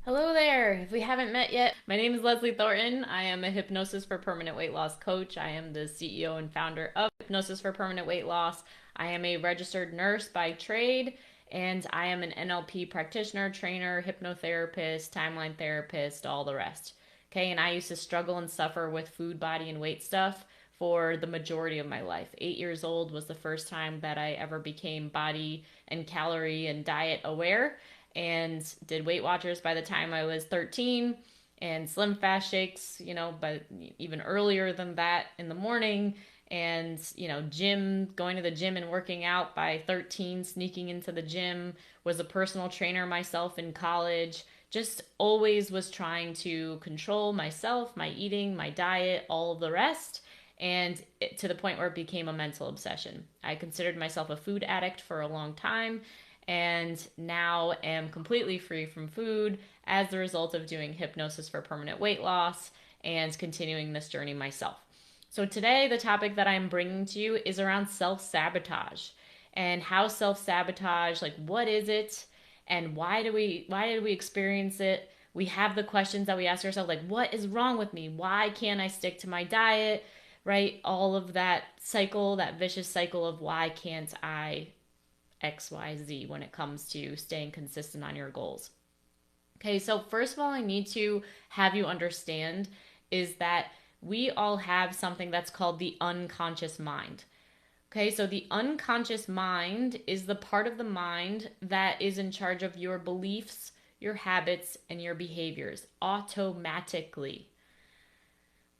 Hello there. If we haven't met yet, my name is Leslie Thornton. I am a Hypnosis for Permanent Weight Loss coach. I am the CEO and founder of Hypnosis for Permanent Weight Loss. I am a registered nurse by trade, and I am an NLP practitioner, trainer, hypnotherapist, timeline therapist, all the rest. Okay, and I used to struggle and suffer with food, body, and weight stuff for the majority of my life. 8 years old was the first time that I ever became body and calorie and diet aware, and did Weight Watchers by the time I was 13, and Slim Fast Shakes, but even earlier than that in the morning. And, going to the gym and working out by 13, sneaking into the gym, was a personal trainer myself in college. Just always was trying to control myself, my eating, my diet, all of the rest. And to the point where it became a mental obsession. I considered myself a food addict for a long time, and now am completely free from food as the result of doing hypnosis for permanent weight loss and continuing this journey myself. So today the topic that I'm bringing to you is around self-sabotage, and how self-sabotage, like, what is it and why did we experience it? We have the questions that we ask ourselves, like, what is wrong with me? Why can't I stick to my diet? Right? All of that cycle, that vicious cycle of why can't I XYZ when it comes to staying consistent on your goals. Okay, so first of all, I need to have you understand is that we all have something that's called the unconscious mind. Okay, so the unconscious mind is the part of the mind that is in charge of your beliefs, your habits, and your behaviors automatically.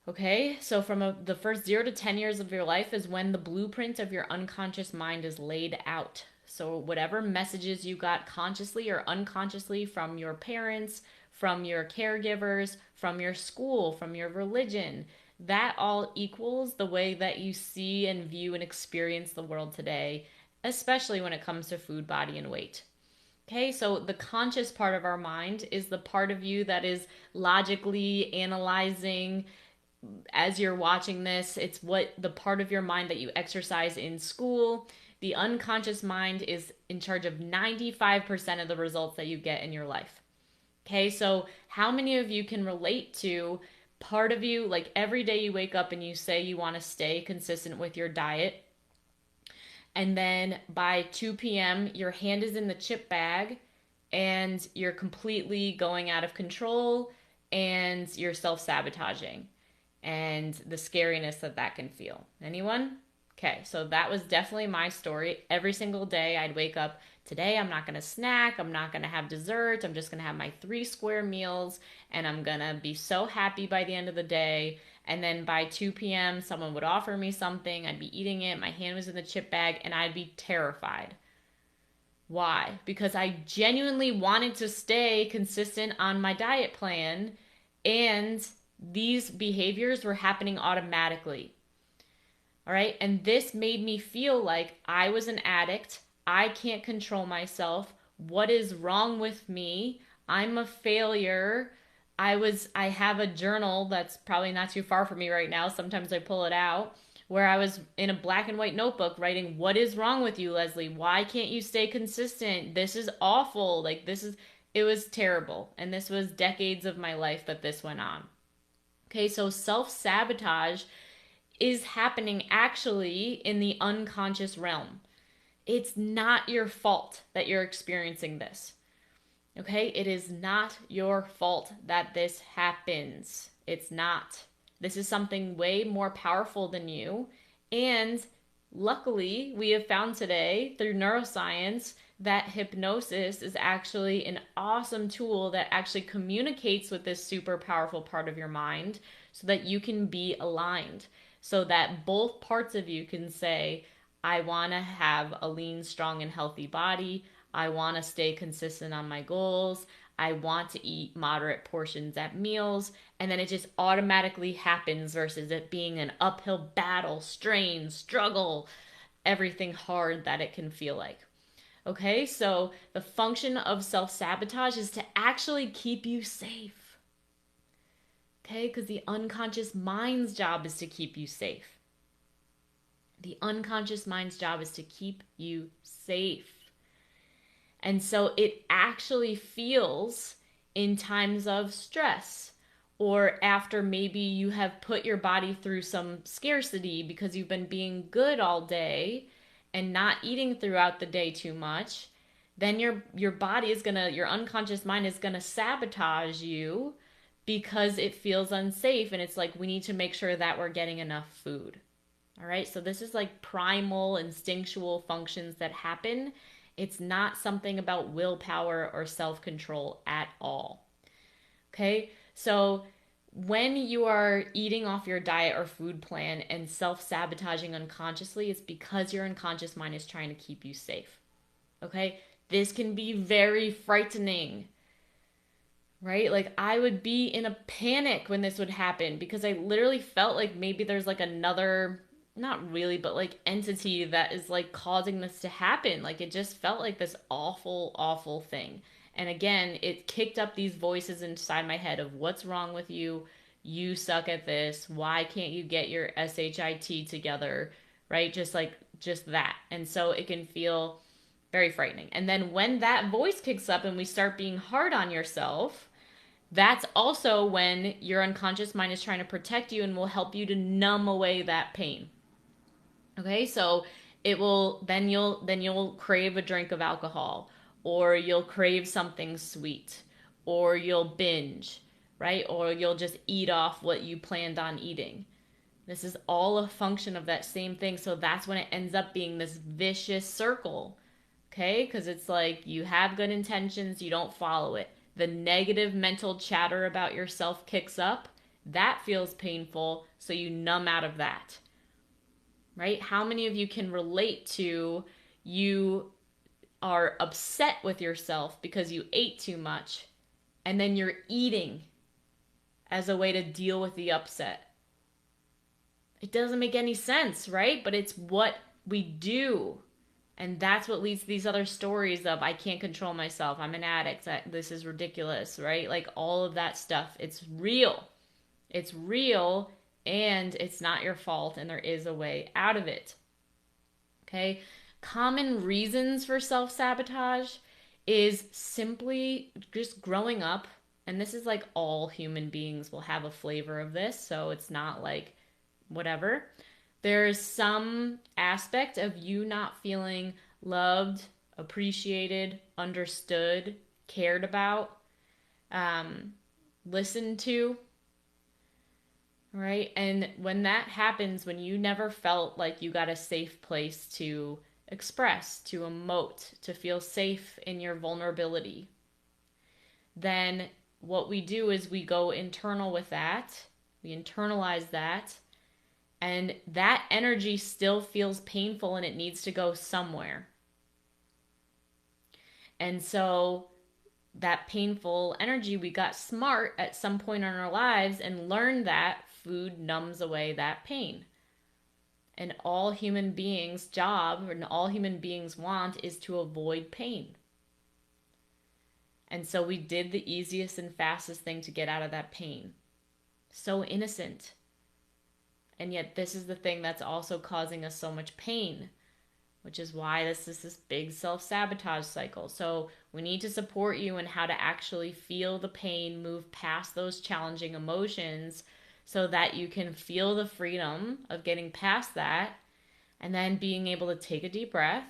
Okay, so the first 0 to 10 years of your life is when the blueprint of your unconscious mind is laid out. So, whatever messages you got consciously or unconsciously from your parents, from your caregivers, from your school, from your religion, that all equals the way that you see and view and experience the world today, especially when it comes to food, body, and weight. Okay, so the conscious part of our mind is the part of you that is logically analyzing as you're watching this. It's what the part of your mind that you exercise in school. The unconscious mind is in charge of 95% of the results that you get in your life. Okay, so how many of you can relate to part of you, like every day you wake up and you say you want to stay consistent with your diet, and then by 2 p.m., your hand is in the chip bag and you're completely going out of control and you're self sabotaging, and the scariness that that can feel. Anyone? Okay, so that was definitely my story. Every single day I'd wake up, today I'm not gonna snack, I'm not gonna have dessert, I'm just gonna have my 3 square meals, and I'm gonna be so happy by the end of the day. And then by 2 p.m., someone would offer me something, I'd be eating it, my hand was in the chip bag, and I'd be terrified. Why? Because I genuinely wanted to stay consistent on my diet plan, and these behaviors were happening automatically. All right. And this made me feel like I was an addict. I can't control myself. What is wrong with me? I'm a failure. I have a journal that's probably not too far from me right now. Sometimes I pull it out, where I was in a black and white notebook writing, what is wrong with you, Leslie? Why can't you stay consistent? This is awful. It was terrible. And this was decades of my life that this went on. Okay, so self sabotage is happening actually in the unconscious realm. It's not your fault that you're experiencing this. Okay? It is not your fault that this happens. It's not. This is something way more powerful than you. And luckily, we have found today through neuroscience that hypnosis is actually an awesome tool that actually communicates with this super powerful part of your mind so that you can be aligned, so that both parts of you can say, I want to have a lean, strong, and healthy body. I want to stay consistent on my goals. I want to eat moderate portions at meals. And then it just automatically happens versus it being an uphill battle, strain, struggle, everything hard that it can feel like. Okay, so the function of self sabotage is to actually keep you safe. Okay, because the unconscious mind's job is to keep you safe. The unconscious mind's job is to keep you safe. And so it actually feels in times of stress, or after maybe you have put your body through some scarcity because you've been being good all day and not eating throughout the day too much, then your body is gonna, your unconscious mind is gonna sabotage you because it feels unsafe, and it's like, we need to make sure that we're getting enough food. All right, so this is like primal instinctual functions that happen. It's not something about willpower or self-control at all. Okay, so when you are eating off your diet or food plan and self-sabotaging unconsciously, it's because your unconscious mind is trying to keep you safe. Okay, this can be very frightening, right? Like, I would be in a panic when this would happen because I literally felt like maybe there's like another, not really, but like entity that is like causing this to happen. Like, it just felt like this awful, awful thing. And again, it kicked up these voices inside my head of, what's wrong with you? You suck at this. Why can't you get your SHIT together? Right? Just that. And so it can feel very frightening. And then when that voice kicks up and we start being hard on yourself, that's also when your unconscious mind is trying to protect you and will help you to numb away that pain. Okay, so it will, then you'll crave a drink of alcohol, or you'll crave something sweet, or you'll binge, right? Or you'll just eat off what you planned on eating. This is all a function of that same thing. So that's when it ends up being this vicious circle. Okay, because it's like, you have good intentions, you don't follow it. The negative mental chatter about yourself kicks up. That feels painful, so you numb out of that. Right? How many of you can relate to, you are upset with yourself because you ate too much, and then you're eating as a way to deal with the upset? It doesn't make any sense, right? But it's what we do. And that's what leads to these other stories of, I can't control myself, I'm an addict, this is ridiculous, right? Like, all of that stuff. It's real. It's real, and it's not your fault, and there is a way out of it. Okay? Common reasons for self-sabotage is simply just growing up, and this is like, all human beings will have a flavor of this, so it's not like whatever. There's some aspect of you not feeling loved, appreciated, understood, cared about, listened to, right? And when that happens, when you never felt like you got a safe place to express, to emote, to feel safe in your vulnerability, then what we do is we go internal with that, we internalize that, and that energy still feels painful, and it needs to go somewhere. And so that painful energy, we got smart at some point in our lives and learned that food numbs away that pain. And all human beings' job, and all human beings want, is to avoid pain. And so we did the easiest and fastest thing to get out of that pain. So innocent. And yet this is the thing that's also causing us so much pain, which is why this is this big self-sabotage cycle. So we need to support you in how to actually feel the pain, move past those challenging emotions, so that you can feel the freedom of getting past that, and then being able to take a deep breath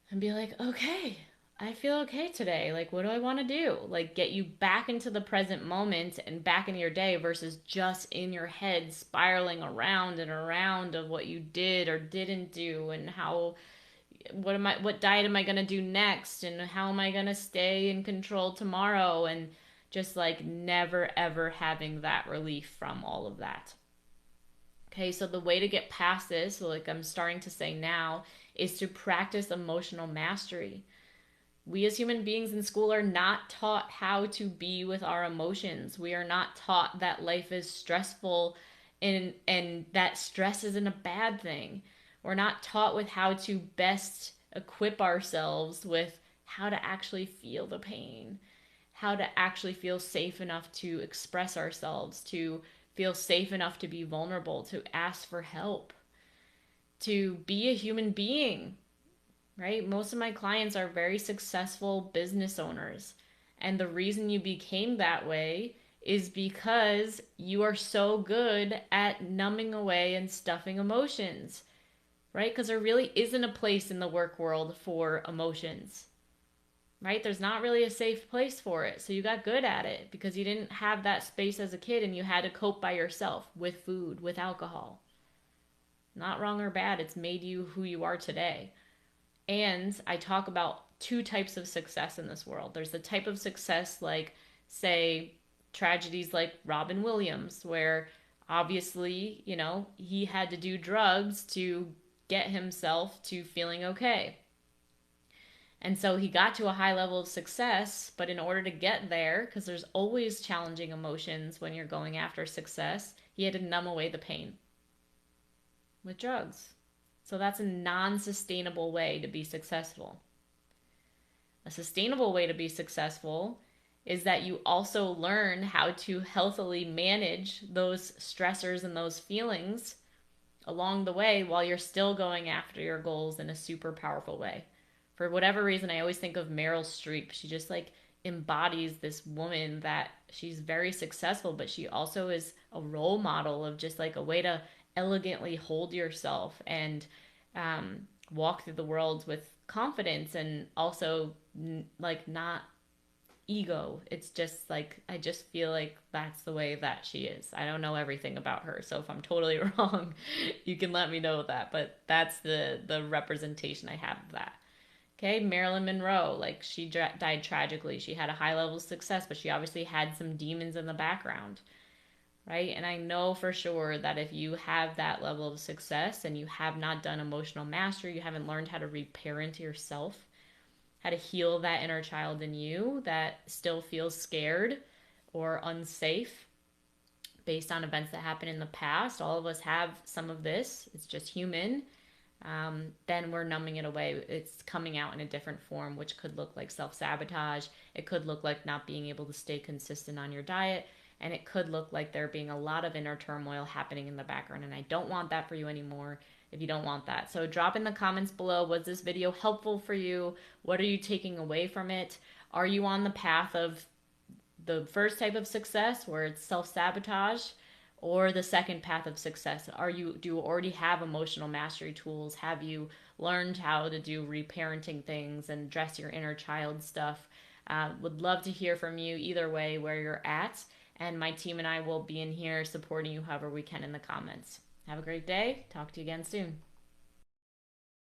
and be like, okay, I feel okay today. Like, what do I want to do? Like, get you back into the present moment and back into your day, versus just in your head spiraling around and around of what you did or didn't do, and how, what diet am I going to do next, and how am I going to stay in control tomorrow, and just like never ever having that relief from all of that. Okay, so the way to get past this, like I'm starting to say now, is to practice emotional mastery. We as human beings in school are not taught how to be with our emotions. We are not taught that life is stressful, and that stress isn't a bad thing. We're not taught with how to best equip ourselves with how to actually feel the pain, how to actually feel safe enough to express ourselves, to feel safe enough to be vulnerable, to ask for help, to be a human being. Right? Most of my clients are very successful business owners, And the reason you became that way is because you are so good at numbing away and stuffing emotions, right? Because there really isn't a place in the work world for emotions, right? There's not really a safe place for it. So you got good at it because you didn't have that space as a kid and you had to cope by yourself with food, with alcohol. Not wrong or bad, it's made you who you are today. And I talk about two types of success in this world. There's the type of success like, say, tragedies like Robin Williams, where obviously, he had to do drugs to get himself to feeling okay. And so he got to a high level of success, but in order to get there, because there's always challenging emotions when you're going after success, he had to numb away the pain with drugs. So that's a non sustainable way to be successful. A sustainable way to be successful is that you also learn how to healthily manage those stressors and those feelings along the way while you're still going after your goals in a super powerful way. For whatever reason, I always think of Meryl Streep. She just like embodies this woman that she's very successful, but she also is a role model of just like a way to elegantly hold yourself and walk through the world with confidence and also like not ego. It's just like I just feel like that's the way that she is. I don't know everything about her, so if I'm totally wrong, you can let me know that. But that's the representation I have of that. Okay, Marilyn Monroe, like she died tragically. She had a high level of success, but she obviously had some demons in the background, right? And I know for sure that if you have that level of success and you have not done emotional mastery, you haven't learned how to reparent yourself, how to heal that inner child in you that still feels scared or unsafe based on events that happened in the past. All of us have some of this. It's just human. Then we're numbing it away. It's coming out in a different form, which could look like self-sabotage. It could look like not being able to stay consistent on your diet. And it could look like there being a lot of inner turmoil happening in the background. And I don't want that for you anymore if you don't want that. So drop in the comments below, was this video helpful for you? What are you taking away from it? Are you on the path of the first type of success where it's self-sabotage, or the second path of success? Do you already have emotional mastery tools? Have you learned how to do reparenting things and address your inner child stuff? Would love to hear from you either way where you're at. And my team and I will be in here supporting you however we can in the comments. Have a great day. Talk to you again soon.